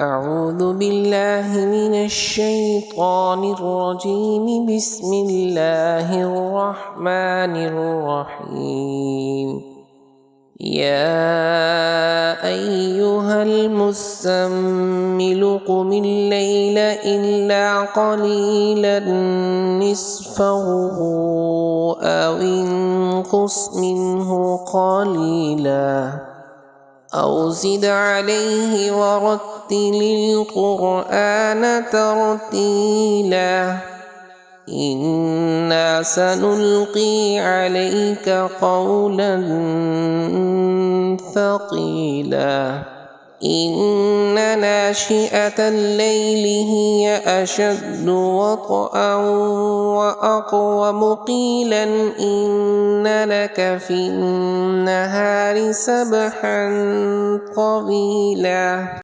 أعوذ بالله من الشيطان الرجيم. بسم الله الرحمن الرحيم. يا أيها المزمل قم الليل إلا قليلا نصفه أو انقص منه قليلا أو زد عليه ورتل القرآن ترتيلا إنا سنلقي عليك قولا ثقيلا إن ناشئة الليل هي أشد وطئا وأقوم قيلا إن لك في النهار سبحا طويلا.